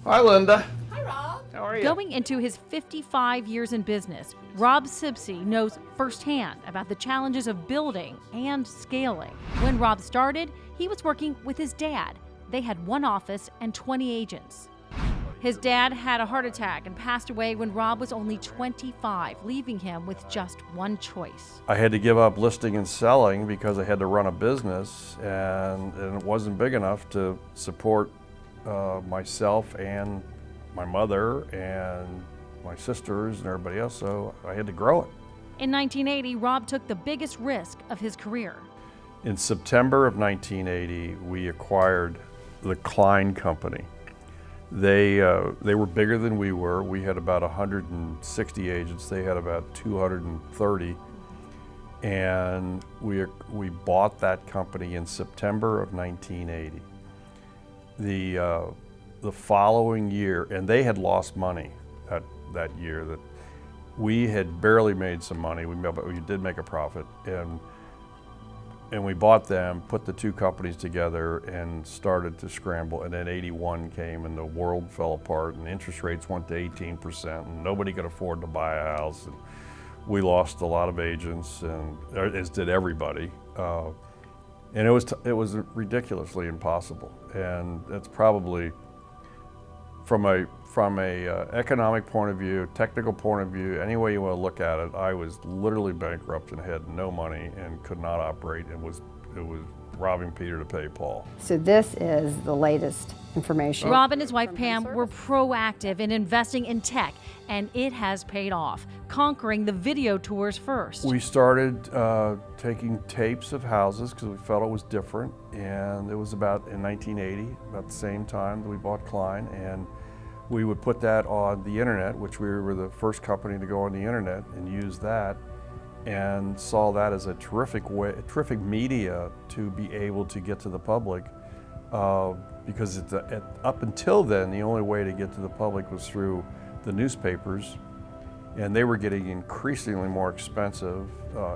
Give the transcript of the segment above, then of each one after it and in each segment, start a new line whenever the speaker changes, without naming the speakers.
Hi, Linda.
Hi, Rob.
How are you?
Going into his 55 years in business, Rob Sibcy knows firsthand about the challenges of building and scaling. When Rob started, he was working with his dad. They had one office and 20 agents. His dad had a heart attack and passed away when Rob was only 25, leaving him with just one choice.
I had to give up listing and selling because I had to run a business, and it wasn't big enough to support myself and my mother and my sisters and everybody else, so I had to grow it.
In 1980, Rob took the biggest risk of his career.
In September of 1980, we acquired the Cline company. They were bigger than we were. We had about 160 agents. They had about 230. And we bought that company in September of 1980. The following year, and they had lost money that year. That we had barely made some money. We did make a profit, and we bought them, put the two companies together, and started to scramble. And then 81 came, and the world fell apart, and interest rates went to 18%, and nobody could afford to buy a house. And we lost a lot of agents, and as did everybody. And it was ridiculously impossible. And that's probably, from a economic point of view, technical point of view, any way you want to look at it, I was literally bankrupt and had no money and could not operate, and it was robbing Peter to pay Paul.
So this is the latest information.
Rob and his wife Pam were proactive in investing in tech, and it has paid off, conquering the video tours first.
We started taking tapes of houses because we felt it was different, and it was about in 1980, about the same time that we bought Cline, and we would put that on the internet, which we were the first company to go on the internet and use that, and saw that as a terrific media to be able to get to the public, because up until then, the only way to get to the public was through the newspapers, and they were getting increasingly more expensive,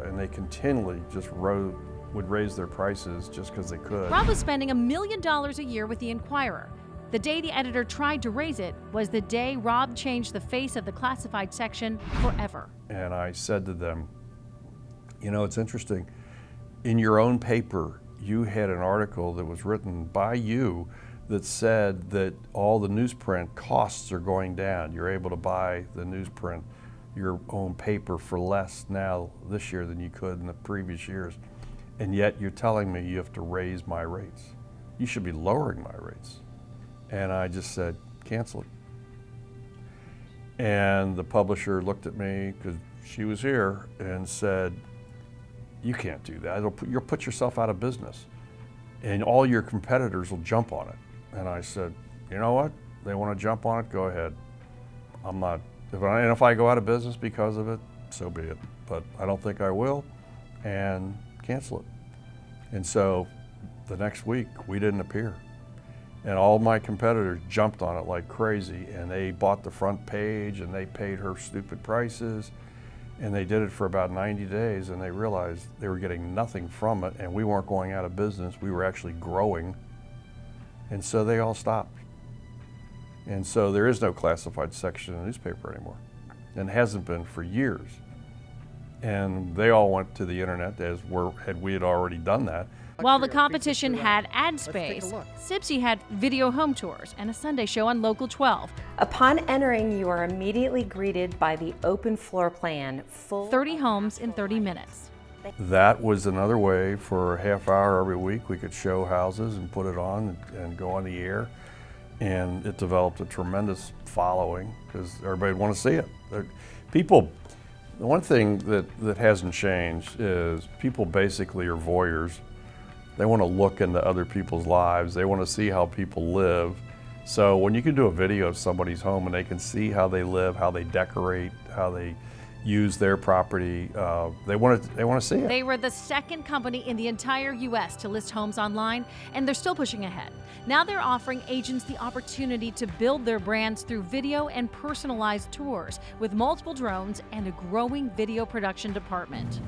and they continually just would raise their prices just because they could.
Rob was spending $1 million a year with the Inquirer. The day the editor tried to raise it was the day Rob changed the face of the classified section forever.
And I said to them, you know, it's interesting. In your own paper, you had an article that was written by you that said that all the newsprint costs are going down. You're able to buy the newsprint, your own paper, for less now this year than you could in the previous years. And yet you're telling me you have to raise my rates. You should be lowering my rates. And I just said, cancel it. And the publisher looked at me, because she was here, and said, you can't do that. You'll put yourself out of business, and all your competitors will jump on it. And I said, you know what? They want to jump on it, go ahead. I'm not, if I go out of business because of it, so be it. But I don't think I will, and cancel it. And so the next week, we didn't appear. And all my competitors jumped on it like crazy, and they bought the front page, and they paid her stupid prices, and they did it for about 90 days, and they realized they were getting nothing from it, and we weren't going out of business, we were actually growing, and so they all stopped. And so there is no classified section in the newspaper anymore, and hasn't been for years. And they all went to the internet, as we had already done that.
While the competition had ad space, Sibcy had video home tours and a Sunday show on Local 12.
Upon entering, you are immediately greeted by the open floor plan, full
30 homes in 30 minutes.
That was another way for a half hour every week we could show houses and put it on and go on the air. And it developed a tremendous following because everybody would want to see it. The one thing that hasn't changed is people basically are voyeurs. They want to look into other people's lives. They want to see how people live. So when you can do a video of somebody's home and they can see how they live, how they decorate, how they use their property, they want to see it.
They were the second company in the entire U.S. to list homes online, and they're still pushing ahead. Now they're offering agents the opportunity to build their brands through video and personalized tours with multiple drones and a growing video production department.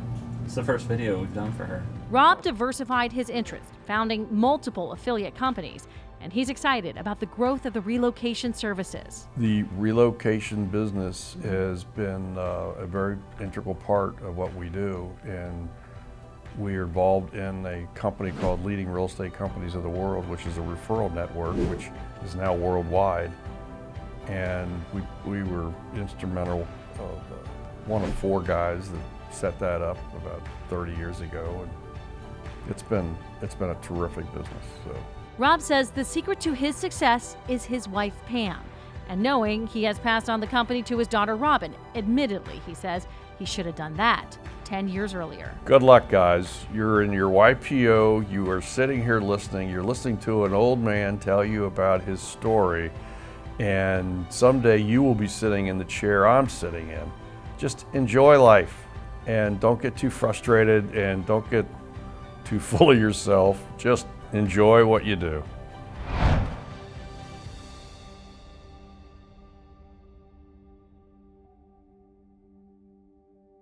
It's the first video we've done for her.
Rob diversified his interests, founding multiple affiliate companies, and he's excited about the growth of the relocation services.
The relocation business has been a very integral part of what we do, and we are involved in a company called Leading Real Estate Companies of the World, which is a referral network, which is now worldwide. And we were instrumental of one of 4 guys that set that up about 30 years ago, and it's been a terrific business. So.
Rob says the secret to his success is his wife, Pam, and knowing he has passed on the company to his daughter, Robin. Admittedly, he says he should have done that 10 years earlier.
Good luck, guys. You're in your YPO, you are sitting here listening, you're listening to an old man tell you about his story, and someday you will be sitting in the chair I'm sitting in. Just enjoy life, and don't get too frustrated, and don't get too full of yourself. Just enjoy what you do.